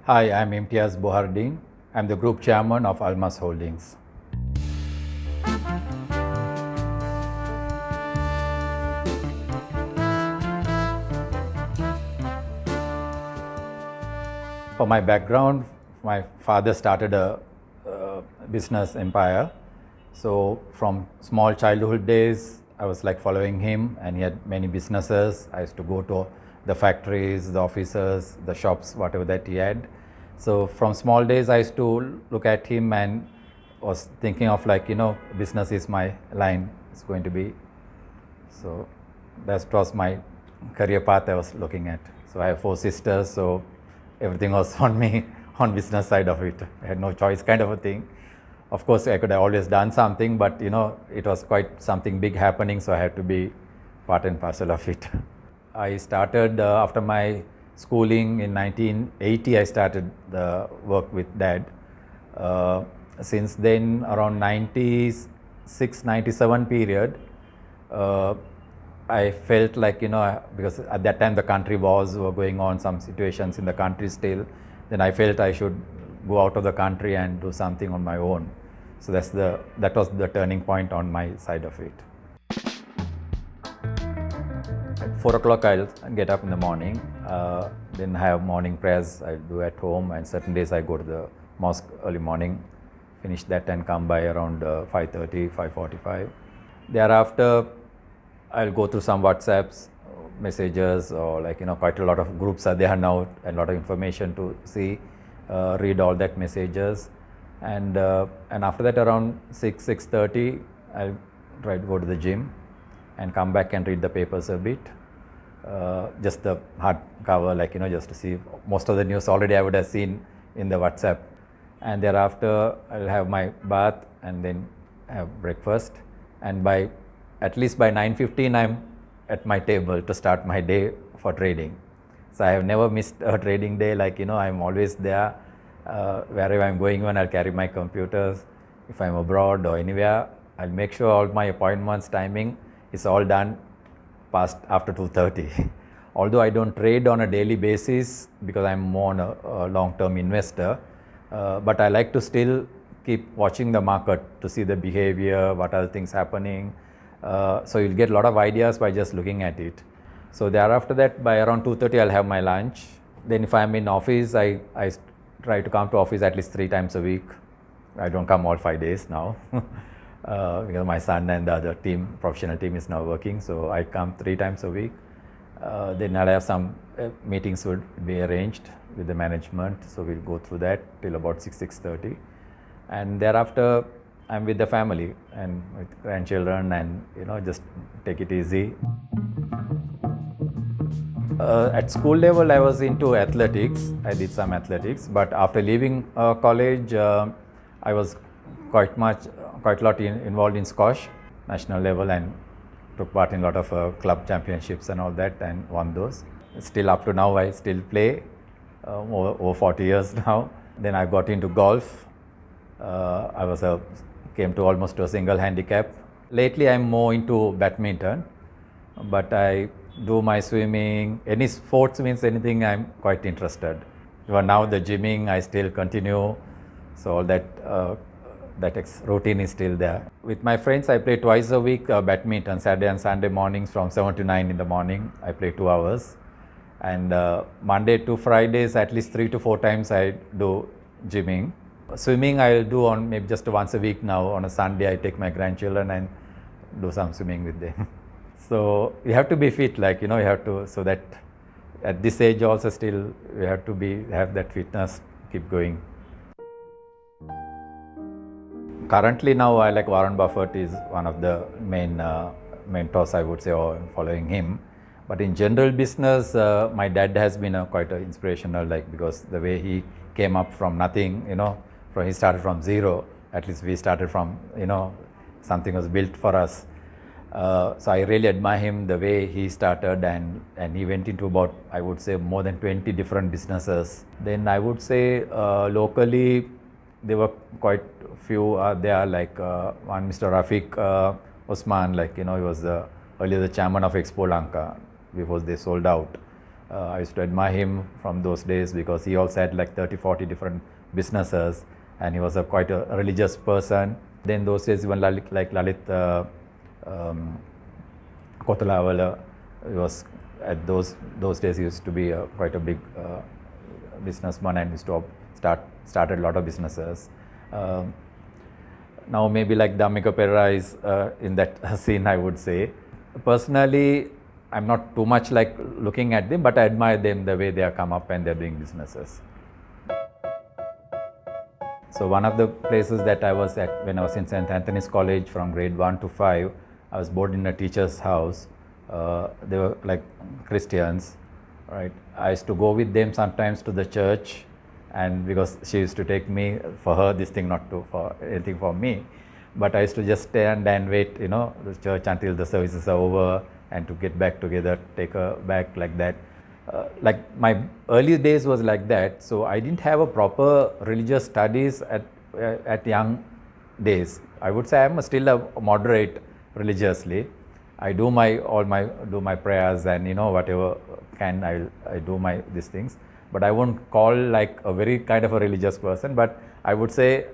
Hi, I'm Imtiaz Buhardeen. I'm the Group Chairman of Almas Holdings. For my background, my father started a business empire. So from small childhood days, I was like following him, and he had many businesses. I used to go to the factories, the offices, the shops, whatever that he had. So from small days, I used to look at him and was thinking of business is my line. It's going to be. So that was my career path I was looking at. So I have 4 sisters, so everything was on me on business side of it. I had no choice kind of a thing. Of course, I could have always done something, but it was quite something big happening, so I had to be part and parcel of it. I started after my schooling in 1980. I started the work with Dad. Since then, around 96, 97 period, I felt like, because at that time the country wars were going on, some situations in the country still, then I felt I should go out of the country and do something on my own. So that was the turning point on my side of it. At 4 o'clock I'll get up in the morning, then have morning prayers I do at home, and certain days I go to the mosque early morning, finish that and come by around 5:30, 5:45. Thereafter, I'll go through some WhatsApps, messages, or quite a lot of groups are there now, and a lot of information to see, read all that messages, and after that around 6:30, I'll try to go to the gym, and come back and read the papers a bit, just the hard cover, just to see most of the news already I would have seen in the WhatsApp, and thereafter I'll have my bath and then have breakfast, and at least by 9:15 I'm at my table to start my day for trading. So I have never missed a trading day, I'm always there. Wherever I'm going, when I'll carry my computers. If I'm abroad or anywhere, I'll make sure all my appointments timing is all done past after 2:30. Although I don't trade on a daily basis because I'm more on a long-term investor, but I like to still keep watching the market to see the behavior, what are the things happening. So you'll get a lot of ideas by just looking at it. So thereafter that, by around 2:30 I'll have my lunch. Then if I'm in office, I try to come to office at least 3 times a week. I don't come all 5 days now because my son and the other professional team is now working, so I come 3 times a week. Then I'll have some meetings would be arranged with the management, so we'll go through that till about 6:30, and thereafter I'm with the family and with grandchildren, and just take it easy. At school level, I was into athletics. I did some athletics, but after leaving college, I was quite a lot involved in squash, national level, and took part in a lot of club championships and all that, and won those. Still up to now, I still play, over 40 years now. Then I got into golf. I came to almost to a single handicap. Lately, I'm more into badminton, but I do my swimming. Any sports means anything, I'm quite interested. Even now the gymming I still continue, so all that routine is still there. With my friends, I play twice a week badminton, Saturday and Sunday mornings from 7 to 9 in the morning. I play 2 hours, and Monday to Fridays at least 3 to 4 times I do gymming. Swimming I'll do on maybe just once a week now. On a Sunday I take my grandchildren and do some swimming with them. So you have to be fit, you have to, so that at this age also still you have to have that fitness, keep going. Currently now I like Warren Buffett is one of the main mentors, I would say, or following him. But in general business, my dad has been quite inspirational, because the way he came up from nothing, he started from zero. At least we started from, something was built for us. So I really admire him, the way he started, and he went into about, I would say, more than 20 different businesses. Then I would say locally there were quite few there, one Mr. Rafiq Osman, he was earlier the chairman of Expo Lanka before they sold out. I used to admire him from those days because he also had like 30, 40 different businesses, and he was quite a religious person. Then those days, even Lalit Kotalawala, he was at those days he used to be quite a big businessman and used to started a lot of businesses. Now maybe like Dhammika Perera is in that scene, I would say. Personally, I'm not too much like looking at them, but I admire them the way they have come up and they're doing businesses. So one of the places that I was at when I was in St. Anthony's College from grade 1 to 5, I was boarded in a teacher's house. They were like Christians, right? I used to go with them sometimes to the church, and because she used to take me for her, this thing not to for anything for me, but I used to just stand and wait, the church until the services are over and to get back together, take her back like that. Like my early days was like that, so I didn't have a proper religious studies at young days. I would say I'm still a moderate religiously. I do my prayers and whatever can I do my these things, but I won't call like a very kind of a religious person. But I would say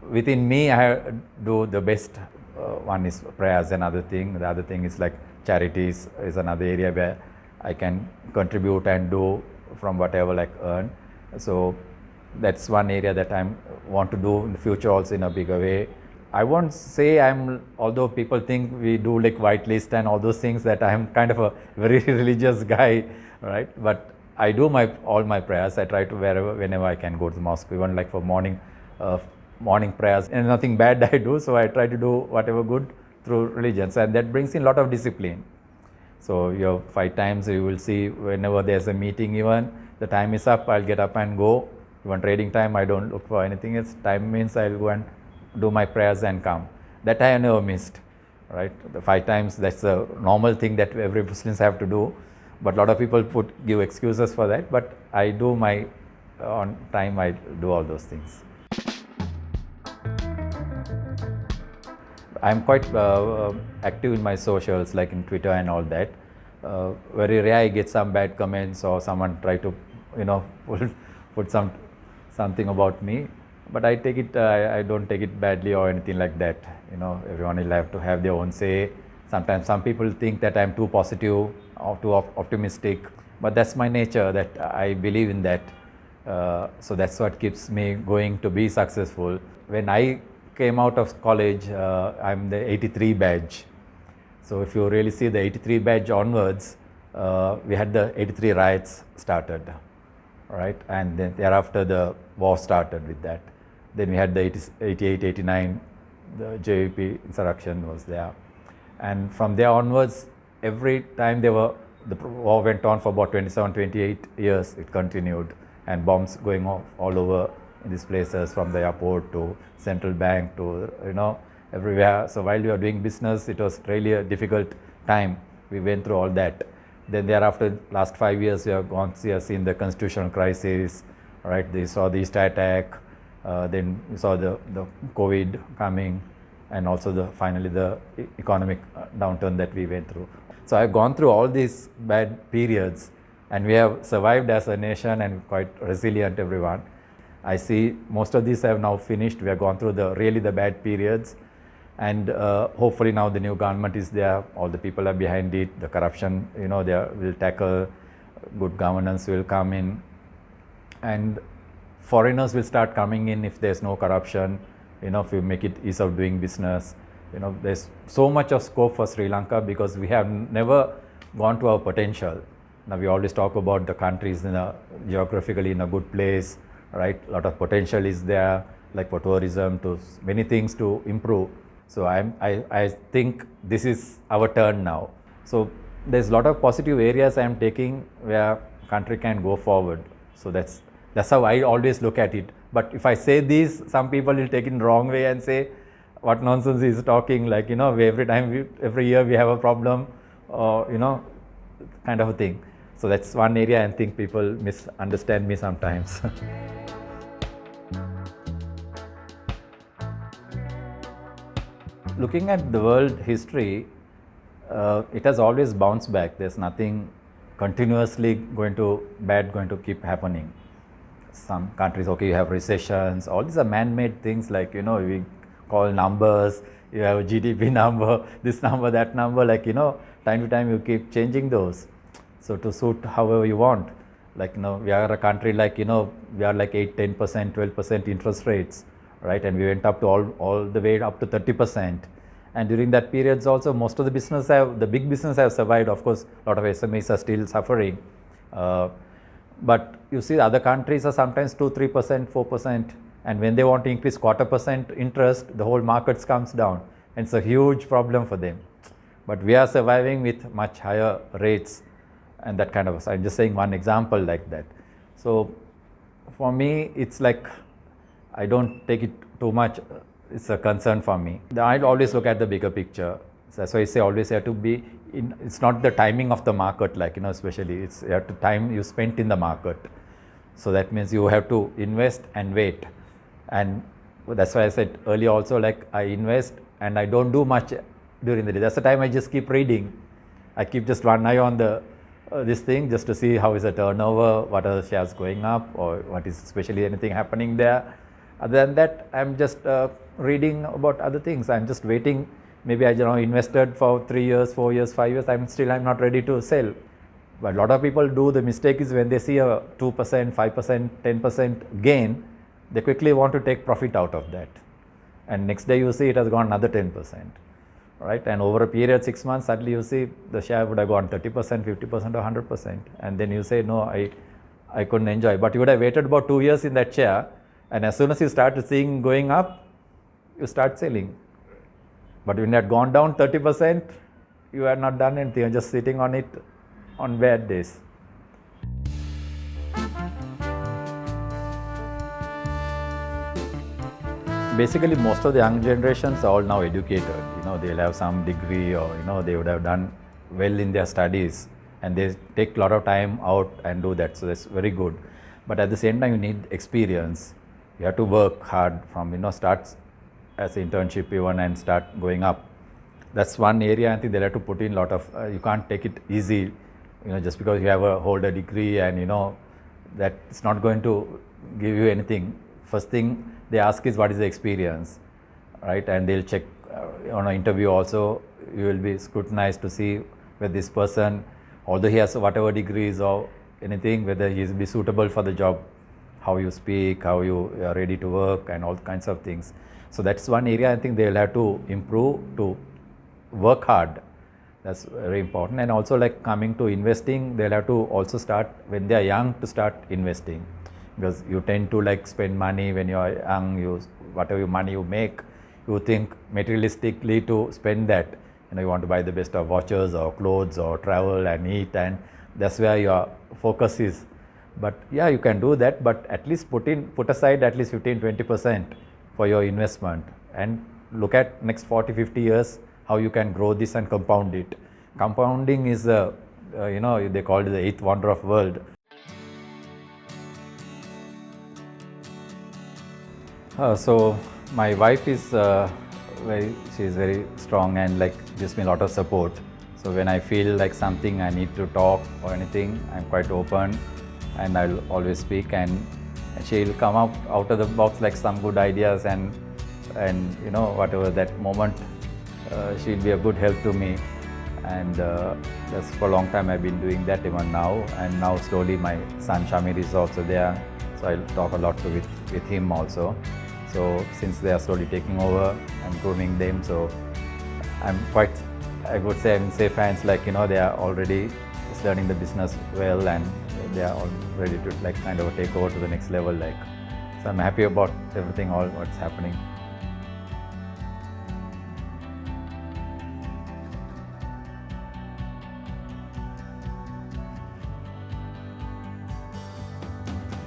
within me I do the best. One is prayers, another thing. The other thing is like charities is another area where I can contribute and do from whatever like earn. So that's one area that I want to do in the future also in a bigger way. I won't say although people think we do like white list and all those things, that I'm kind of a very religious guy, right? But I do all my prayers. I try to whenever I can go to the mosque, even like for morning prayers, and nothing bad I do. So I try to do whatever good through religion. So, and that brings in a lot of discipline. So your 5 times you will see whenever there's a meeting, even the time is up, I'll get up and go. Even trading time, I don't look for anything else. Time means I'll go and do my prayers and come. That I never missed, right? The 5 times, that's a normal thing that every Muslims have to do. But a lot of people give excuses for that. But I do my on time. I do all those things. I'm quite active in my socials, like in Twitter and all that. Very rare I get some bad comments or someone try to, put something about me. But I take it, I don't take it badly or anything like that. Everyone will have to have their own say. Sometimes some people think that I'm too positive or too optimistic, but that's my nature, that I believe in that. So that's what keeps me going to be successful. When I came out of college, I'm the 83 badge. So if you really see the 83 badge onwards, we had the 83 riots started, right? And then thereafter the war started with that. Then we had the 88, 89, the JVP insurrection was there. And from there onwards, every time the war went on for about 27, 28 years, it continued. And bombs going off all over in these places, from the airport to central bank to, everywhere. So while we were doing business, it was really a difficult time. We went through all that. Then thereafter, last 5 years, we have seen the constitutional crisis, right? They saw the Easter attack. Then we saw the COVID coming, and also finally the economic downturn that we went through. So I've gone through all these bad periods, and we have survived as a nation and quite resilient, everyone. I see most of these have now finished. We have gone through the bad periods, and hopefully now the new government is there. All the people are behind it. The corruption, they will tackle. Good governance will come in, and foreigners will start coming in if there's no corruption. If you make it ease of doing business. There's so much of scope for Sri Lanka because we have never gone to our potential. Now we always talk about the countries geographically in a good place, right? A lot of potential is there, like for tourism, to many things to improve. So I think this is our turn now. So there's a lot of positive areas I'm taking where country can go forward. So that's how I always look at it. But if I say this, some people will take it in the wrong way and say, what nonsense is talking, like, every year we have a problem, or, kind of a thing. So that's one area I think people misunderstand me sometimes. Looking at the world history, it has always bounced back. There's nothing continuously going to keep happening. Some countries, okay, you have recessions, all these are man-made things, like, we call numbers, you have a GDP number, this number, that number, like, time to time you keep changing those. So to suit however you want, like, we are a country like, we are like 8, 10%, 12% interest rates, right? And we went up to all the way up to 30%. And during that periods also, most of the big business have survived. Of course, a lot of SMEs are still suffering. But you see, other countries are sometimes 2, 3%, 4%. And when they want to increase 0.25% interest, the whole markets comes down. And it's a huge problem for them. But we are surviving with much higher rates and that kind of, I'm just saying one example like that. So for me, it's like, I don't take it too much. It's a concern for me. I always look at the bigger picture. So that's why I say always you have to be in, it's not the timing of the market, like, especially it's you have to time you spent in the market. So that means you have to invest and wait. And that's why I said earlier also, like, I invest and I don't do much during the day. That's the time I just keep reading. I keep just one eye on the this thing just to see how is the turnover, what are the shares going up, or what is especially anything happening there. Other than that, I'm just reading about other things. I'm just waiting. Maybe I invested for 3 years, 4 years, 5 years. I'm not ready to sell. But a lot of people do the mistake is when they see a 2%, 5%, 10% gain, they quickly want to take profit out of that. And next day you see it has gone another 10%. Right? And over a period 6 months, suddenly you see the share would have gone 30%, 50% or 100%. And then you say, no, I couldn't enjoy. But you would have waited about 2 years in that share. And as soon as you start seeing going up, you start selling. But when it had gone down 30%, you had not done anything. You're just sitting on it on bad days. Basically, most of the young generations are all now educated. They'll have some degree, or they would have done well in their studies, and they take a lot of time out and do that. So that's very good. But at the same time, you need experience. You have to work hard from start as an internship even and start going up. That's one area I think they'll have to put in a lot of. You can't take it easy, just because you have hold a degree and that it's not going to give you anything. First thing they ask is what is the experience, right? And they'll check on an interview also. You will be scrutinized to see whether this person, although he has whatever degrees or anything, whether he will be suitable for the job, how you speak, how you are ready to work, and all kinds of things. So that's one area I think they'll have to improve, to work hard. That's very important. And also, like, coming to investing, they'll have to also start when they are young to start investing, because you tend to like spend money when you are young. Whatever money you make, you think materialistically to spend that. You want to buy the best of watches or clothes or travel and eat, and that's where your focus is. But yeah, you can do that, but at least put aside at least 15-20% for your investment, and look at next 40-50 years how you can grow this and compound it. Compounding is they call it the eighth wonder of world. So my wife is she's very strong and like gives me a lot of support. So when I feel like something I need to talk or anything, I'm quite open and I'll always speak, and she'll come out of the box like some good ideas, and whatever that moment, she'll be a good help to me. And that's for a long time I've been doing that even now, and now slowly my son Shamir is also there, so I'll talk a lot with him also. So since they are slowly taking over, I'm grooming them, so I'm quite, I would say I'm in safe hands, like they are already learning the business well, and they are all ready to like kind of take over to the next level, like. So I'm happy about everything, all what's happening.